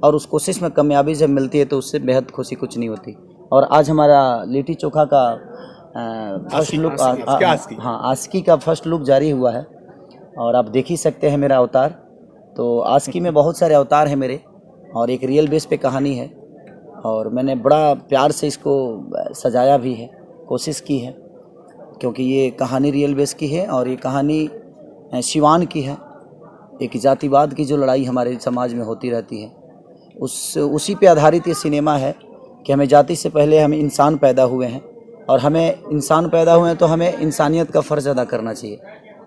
और उस कोशिश में कामयाबी जब मिलती है तो उससे बेहद खुशी कुछ नहीं होती। और आज हमारा लिट्टी चोखा का फर्स्ट लुक, हाँ आस्की का फर्स्ट लुक जारी हुआ है और आप देख ही सकते हैं मेरा अवतार। तो आस्की में बहुत सारे अवतार हैं मेरे और एक रियल बेस पे कहानी है और मैंने बड़ा प्यार से इसको सजाया भी है, कोशिश की है, क्योंकि ये कहानी रियल बेस की है और ये कहानी सिवान की है। एक जातिवाद की जो लड़ाई हमारे समाज में होती रहती है उसी पे आधारित ये सिनेमा है कि हमें जाति से पहले हम इंसान पैदा हुए हैं और हमें इंसान पैदा हुए हैं तो हमें इंसानियत का फ़र्ज़ अदा करना चाहिए।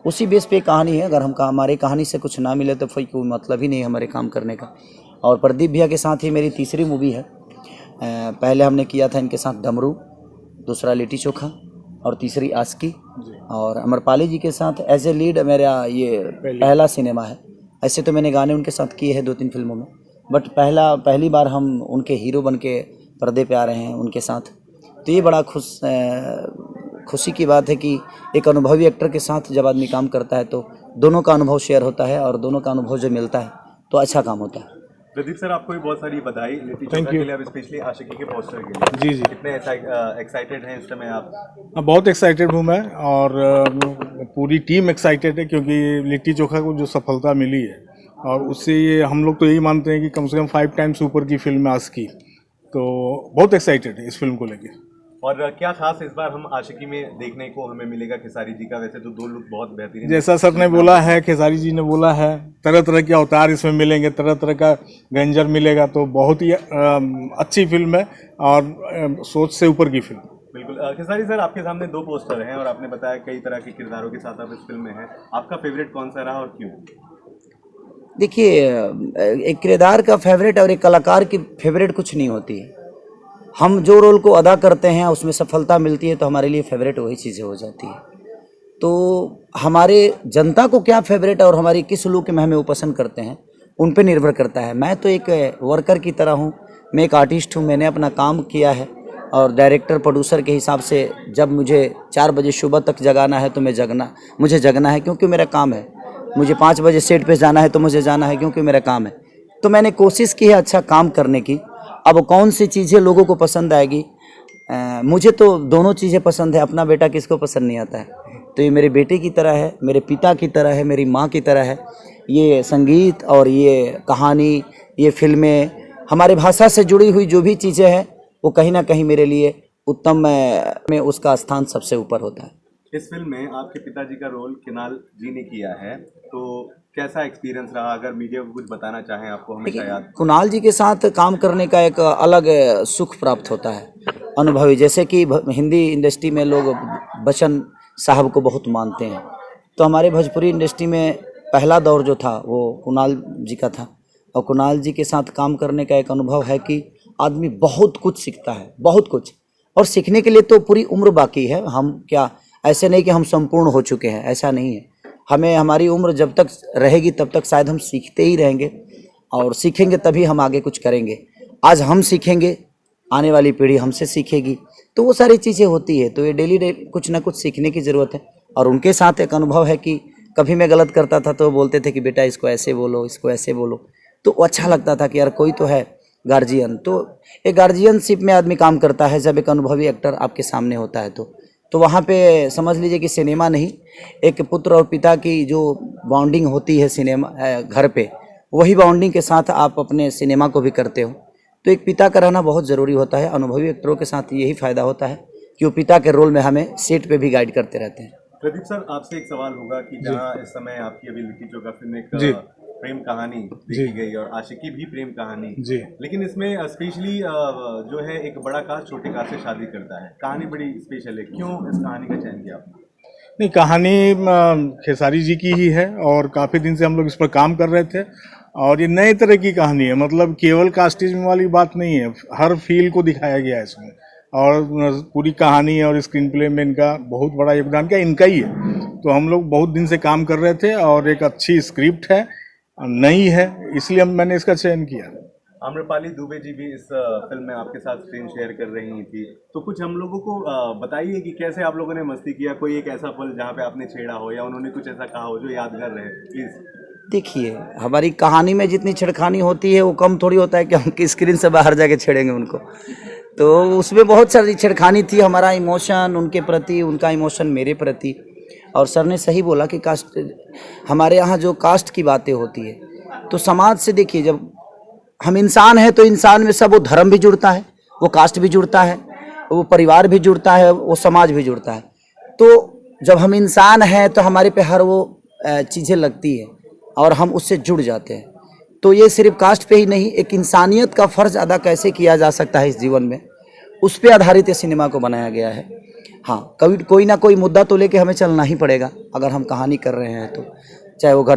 उसी बेस पे कहानी है। अगर हमारे कहानी से कुछ ना मिले तो फिर कोई मतलब ही नहीं है हमारे काम करने का। और प्रदीप भैया के साथ ही मेरी तीसरी मूवी है। पहले हमने किया था इनके साथ डमरू, दूसरा लिट्टी चोखा और तीसरी आस्की, और अमरपाली जी के साथ एज ए लीड मेरा ये पहला सिनेमा है। ऐसे तो मैंने गाने उनके साथ किए हैं 2-3 फिल्मों में, बट पहली बार हम उनके हीरो बन के पर्दे पे आ रहे हैं उनके साथ। तो ये बड़ा खुशी की बात है कि एक अनुभवी एक्टर के साथ जब आदमी काम करता है तो दोनों का अनुभव शेयर होता है और दोनों का अनुभव जो मिलता है तो अच्छा काम होता है। प्रदीप सर, आपको भी बहुत सारी बधाई लिट्टी चोखा के लिए, अब स्पेशली आशिकी के पोस्टर के लिए। जी जी, कितने एक्साइटेड हैं इस समय आप? बहुत एक्साइटेड हूँ मैं और पूरी टीम एक्साइटेड है, क्योंकि लिट्टी चोखा को जो सफलता मिली है और उससे ये हम लोग तो यही मानते हैं कि कम से कम 5 टाइम्स ऊपर की फिल्म है आस्की। तो बहुत एक्साइटेड है इस फिल्म को लेके। और क्या खास इस बार हम आशिकी में देखने को हमें मिलेगा खेसारी जी का? वैसे तो 2 लुक बहुत बेहतरीन, जैसा सर ने बोला है, खेसारी जी ने बोला है, तरह तरह के अवतार इसमें मिलेंगे, तरह तरह का गंजर मिलेगा। तो बहुत ही अच्छी फिल्म है और सोच से ऊपर की फिल्म। बिल्कुल। खेसारी सर, आपके सामने 2 पोस्टर हैं और आपने बताया कई तरह के किरदारों के साथ आप इस फिल्म में हैं। आपका फेवरेट कौन सा रहा और क्यों? देखिए, एक किरदार का फेवरेट और एक कलाकार की फेवरेट कुछ नहीं होती है। हम जो रोल को अदा करते हैं उसमें सफलता मिलती है तो हमारे लिए फेवरेट वही चीज़ें हो जाती है। तो हमारे जनता को क्या फेवरेट और हमारी किस लुक में हमें वो पसंद करते हैं उन पे निर्भर करता है। मैं तो एक वर्कर की तरह हूँ, मैं एक आर्टिस्ट हूँ। मैंने अपना काम किया है और डायरेक्टर प्रोड्यूसर के हिसाब से जब मुझे 4 बजे सुबह तक जगाना है तो मुझे जगना है क्योंकि मेरा काम है। मुझे 5 बजे सेट पे जाना है तो मुझे जाना है क्योंकि मेरा काम है। तो मैंने कोशिश की है अच्छा काम करने की। अब कौन सी चीज़ें लोगों को पसंद आएगी, मुझे तो दोनों चीज़ें पसंद है। अपना बेटा किसको पसंद नहीं आता है? तो ये मेरे बेटे की तरह है, मेरे पिता की तरह है, मेरी माँ की तरह है। ये संगीत और ये कहानी, ये फिल्में, हमारे भाषा से जुड़ी हुई जो भी चीज़ें हैं वो कहीं ना कहीं मेरे लिए उत्तम में उसका स्थान सबसे ऊपर होता है। इस फिल्म में आपके पिताजी का रोल कुणाल जी ने किया है, तो कैसा एक्सपीरियंस रहा? अगर मीडिया को कुछ बताना चाहें आपको हमेशा याद। कुणाल जी के साथ काम करने का एक अलग सुख प्राप्त होता है, अनुभवी। जैसे कि हिंदी इंडस्ट्री में लोग बच्चन साहब को बहुत मानते हैं, तो हमारे भोजपुरी इंडस्ट्री में पहला दौर जो था वो कुणाल जी का था। और कुणाल जी के साथ काम करने का एक अनुभव है कि आदमी बहुत कुछ सीखता है, बहुत कुछ। और सीखने के लिए तो पूरी उम्र बाकी है। हम क्या ऐसे नहीं कि हम संपूर्ण हो चुके हैं, ऐसा नहीं है। हमें हमारी उम्र जब तक रहेगी तब तक शायद हम सीखते ही रहेंगे और सीखेंगे तभी हम आगे कुछ करेंगे। आज हम सीखेंगे, आने वाली पीढ़ी हमसे सीखेगी, तो वो सारी चीज़ें होती है। तो ये डेली कुछ ना कुछ सीखने की ज़रूरत है। और उनके साथ एक अनुभव है कि कभी मैं गलत करता था तो बोलते थे कि बेटा इसको ऐसे बोलो, इसको ऐसे बोलो। तो अच्छा लगता था कि यार कोई तो है गार्जियन। तो एक गार्जियनशिप में आदमी काम करता है जब एक अनुभवी एक्टर आपके सामने होता है। तो वहाँ पे समझ लीजिए कि सिनेमा नहीं, एक पुत्र और पिता की जो बॉन्डिंग होती है सिनेमा घर पे, वही बॉन्डिंग के साथ आप अपने सिनेमा को भी करते हो। तो एक पिता का रहना बहुत ज़रूरी होता है। अनुभवी एक्टरों के साथ यही फ़ायदा होता है कि वो पिता के रोल में हमें सेट पे भी गाइड करते रहते हैं। प्रदीप सर, आपसे एक सवाल होगा कि जहाँ इस समय आपकी अभी लिट्टी चोखा फिल्म एक प्रेम कहानी देखी गई और आशिकी भी प्रेम कहानी, लेकिन इसमें स्पेशली जो है एक बड़ा कास्ट छोटे कास्ट से शादी करता है। कहानी बड़ी स्पेशल है, क्यों इस कहानी का चयन किया आपने? नहीं, कहानी खेसारी जी की ही है और काफ़ी दिन से हम लोग इस पर काम कर रहे थे और ये नए तरह की कहानी है। मतलब केवल कास्टिज्म वाली बात नहीं है, हर फील को दिखाया गया है इसमें। और पूरी कहानी और स्क्रीन प्ले में इनका बहुत बड़ा योगदान क्या इनका ही है। तो हम लोग बहुत दिन से काम कर रहे थे और एक अच्छी स्क्रिप्ट है, नई है, इसलिए मैंने इसका चयन किया। आम्रपाली दुबे जी भी इस फिल्म में आपके साथ स्क्रीन शेयर कर रही थी, तो कुछ हम लोगों को बताइए कि कैसे आप लोगों ने मस्ती किया। कोई एक ऐसा पल जहाँ पे आपने छेड़ा हो या उन्होंने कुछ ऐसा कहा हो जो यादगार रहे, प्लीज। देखिए, हमारी कहानी में जितनी छेड़खानी होती है वो कम थोड़ी होता है कि हम स्क्रीन से बाहर जाके छेड़ेंगे उनको। तो उसमें बहुत सारी छेड़खानी थी, हमारा इमोशन उनके प्रति, उनका इमोशन मेरे प्रति। और सर ने सही बोला कि कास्ट, हमारे यहाँ जो कास्ट की बातें होती है तो समाज से, देखिए जब हम इंसान हैं तो इंसान में सब वो धर्म भी जुड़ता है, वो कास्ट भी जुड़ता है, वो परिवार भी जुड़ता है, वो समाज भी जुड़ता है। तो जब हम इंसान हैं तो हमारे पे हर वो चीज़ें लगती है और हम उससे जुड़ जाते हैं। तो ये सिर्फ कास्ट पे ही नहीं, एक इंसानियत का फ़र्ज अदा कैसे किया जा सकता है इस जीवन में, उस पे आधारित इस सिनेमा को बनाया गया है। हाँ, कभी कोई ना कोई मुद्दा तो लेके हमें चलना ही पड़ेगा अगर हम कहानी कर रहे हैं तो, चाहे वो घर